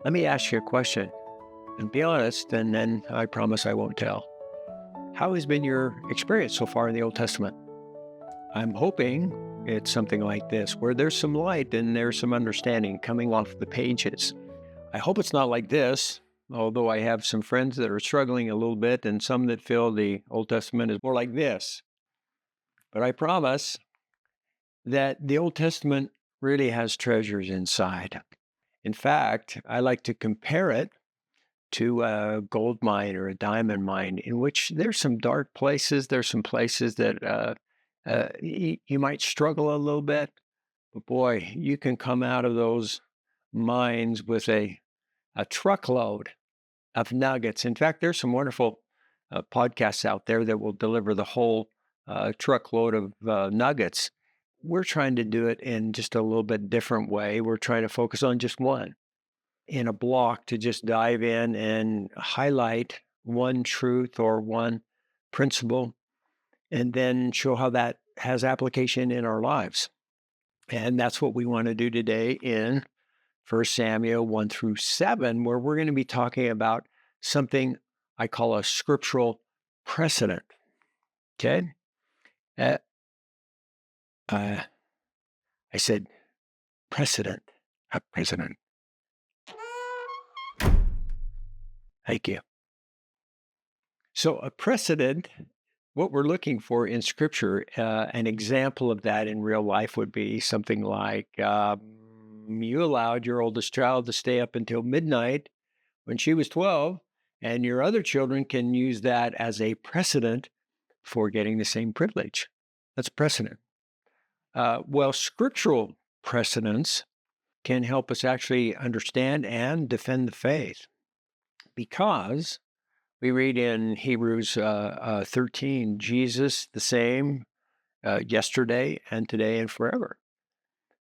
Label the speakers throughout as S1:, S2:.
S1: Let me ask you a question and be honest, and then I promise I won't tell. How has been your experience so far in the Old Testament? I'm hoping it's something like this, where there's some light and there's some understanding coming off the pages. I hope it's not like this, although I have some friends that are struggling a little bit and some that feel the Old Testament is more like this. But I promise that the Old Testament really has treasures inside. In fact, I like to compare it to a gold mine or a diamond mine, in which there's some dark places. There's some places that you might struggle a little bit, but boy, you can come out of those mines with a truckload of nuggets. In fact, there's some wonderful podcasts out there that will deliver the whole truckload of nuggets. We're trying to do it in just a little bit different way. We're trying to focus on just one in a block to just dive in and highlight one truth or one principle, and then show how that has application in our lives. And that's what we want to do today in 1 Samuel 1 through 7, where we're going to be talking about something I call a scriptural precedent. Okay? Uh, uh, I said precedent, not president. Thank you. So, a precedent, what we're looking for in Scripture, an example of that in real life would be something like you allowed your oldest child to stay up until midnight when she was 12, and your other children can use that as a precedent for getting the same privilege. That's precedent. Well, scriptural precedents can help us actually understand and defend the faith because we read in Hebrews 13, Jesus the same yesterday and today and forever.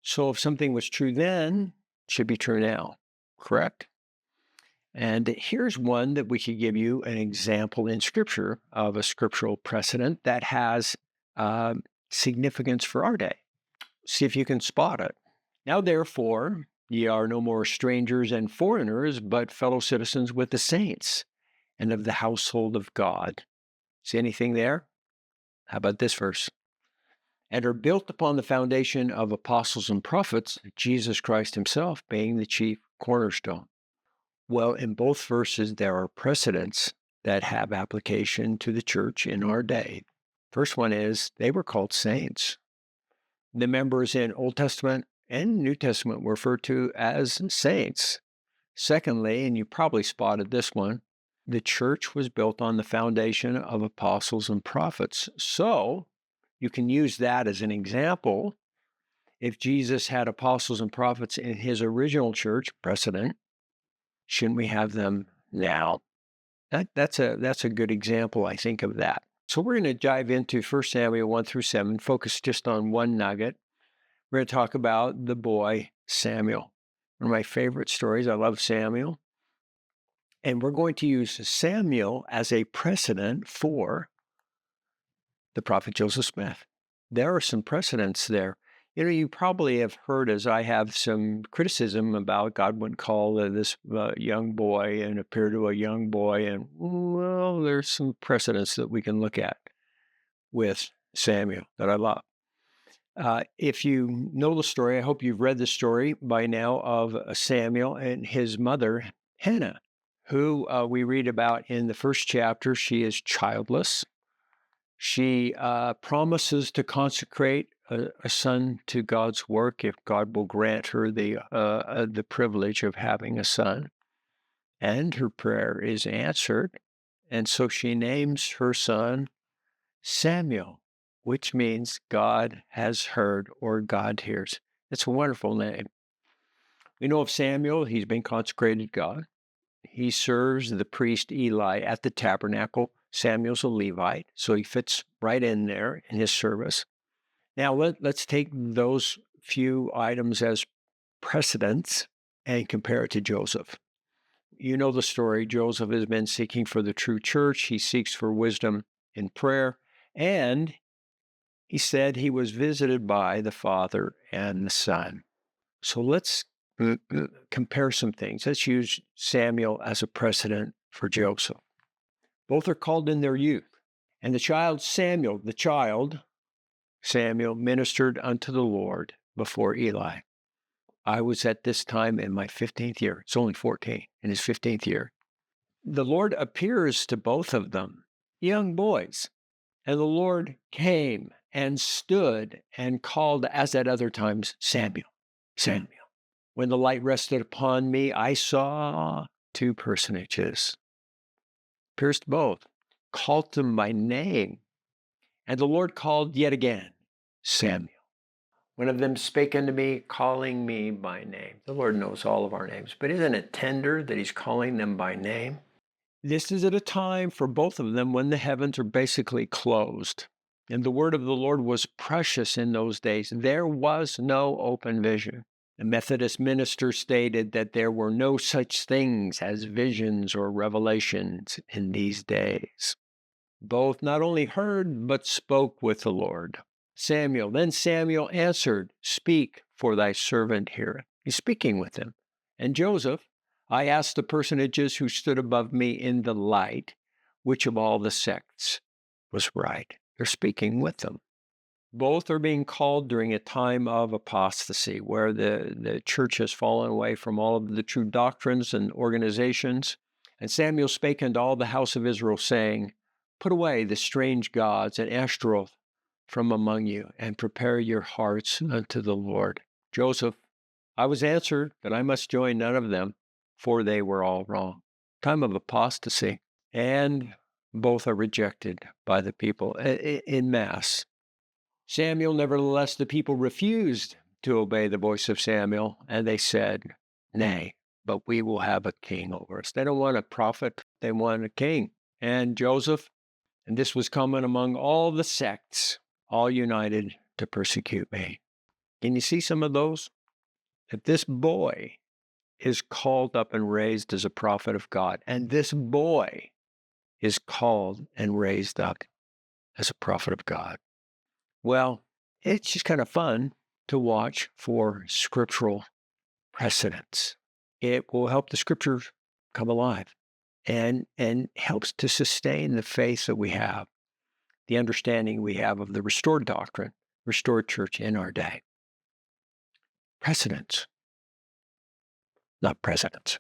S1: So if something was true then, it should be true now, correct? And here's one that we could give you an example in Scripture of a scriptural precedent that has significance for our day. See if you can spot it. Now, therefore, ye are no more strangers and foreigners, but fellow citizens with the saints and of the household of God. See anything there? How about this verse? And are built upon the foundation of apostles and prophets, Jesus Christ himself being the chief cornerstone. Well, in both verses, there are precedents that have application to the church in our day. First one is they were called saints. The members in Old Testament and New Testament were referred to as saints. Secondly, and you probably spotted this one, the church was built on the foundation of apostles and prophets. So you can use that as an example. If Jesus had apostles and prophets in his original church, precedent, shouldn't we have them now? That's a good example, I think, of that. So we're going to dive into 1 Samuel 1 through 7, focus just on one nugget. We're going to talk about the boy Samuel. One of my favorite stories. I love Samuel. And we're going to use Samuel as a precedent for the prophet Joseph Smith. There are some precedents there. You know, you probably have heard, as I have, some criticism about God wouldn't call this young boy and appear to a young boy. And, well, there's some precedents that we can look at with Samuel that I love. If you know the story, I hope you've read the story by now of Samuel and his mother, Hannah, who we read about in the first chapter. She is childless. She promises to consecrate a son to God's work if God will grant her the privilege of having a son. And her prayer is answered. And so she names her son Samuel, which means God has heard or God hears. It's a wonderful name. We know of Samuel, he's been consecrated to God. He serves the priest Eli at the tabernacle. Samuel's a Levite, so he fits right in there in his service. Now, let's take those few items as precedents and compare it to Joseph. You know the story. Joseph has been seeking for the true church. He seeks for wisdom in prayer, and he said he was visited by the Father and the Son. So let's compare some things. Let's use Samuel as a precedent for Joseph. Both are called in their youth. And the child Samuel ministered unto the Lord before Eli. I was at this time in my 15th year. It's only 14, in his 15th year. The Lord appears to both of them, young boys. And the Lord came and stood and called, as at other times, Samuel, Samuel. When the light rested upon me, I saw two personages, pierced both, called them by name. And the Lord called yet again, Samuel. One of them spake unto me, calling me by name. The Lord knows all of our names, but isn't it tender that he's calling them by name? This is at a time for both of them when the heavens are basically closed. And the word of the Lord was precious in those days. There was no open vision. A Methodist minister stated that there were no such things as visions or revelations in these days. Both not only heard, but spoke with the Lord. Then Samuel answered, Speak, for thy servant heareth. He's speaking with him. And Joseph, I asked the personages who stood above me in the light, which of all the sects was right. They're speaking with them. Both are being called during a time of apostasy, where the church has fallen away from all of the true doctrines and organizations. And Samuel spake unto all the house of Israel, saying, Put away the strange gods and Ashtaroth from among you, and prepare your hearts unto the Lord. Joseph, I was answered that I must join none of them, for they were all wrong. Time of apostasy. And both are rejected by the people in mass. Samuel, nevertheless, the people refused to obey the voice of Samuel, and they said, Nay, but we will have a king over us. They don't want a prophet, they want a king. And Joseph, and this was common among all the sects, all united to persecute me. Can you see some of those? If this boy is called up and raised as a prophet of God, and this boy is called and raised up as a prophet of God, well, it's just kind of fun to watch for scriptural precedents. It will help the scriptures come alive and helps to sustain the faith that we have, the understanding we have of the restored doctrine, restored church in our day. Precedents, not presidents.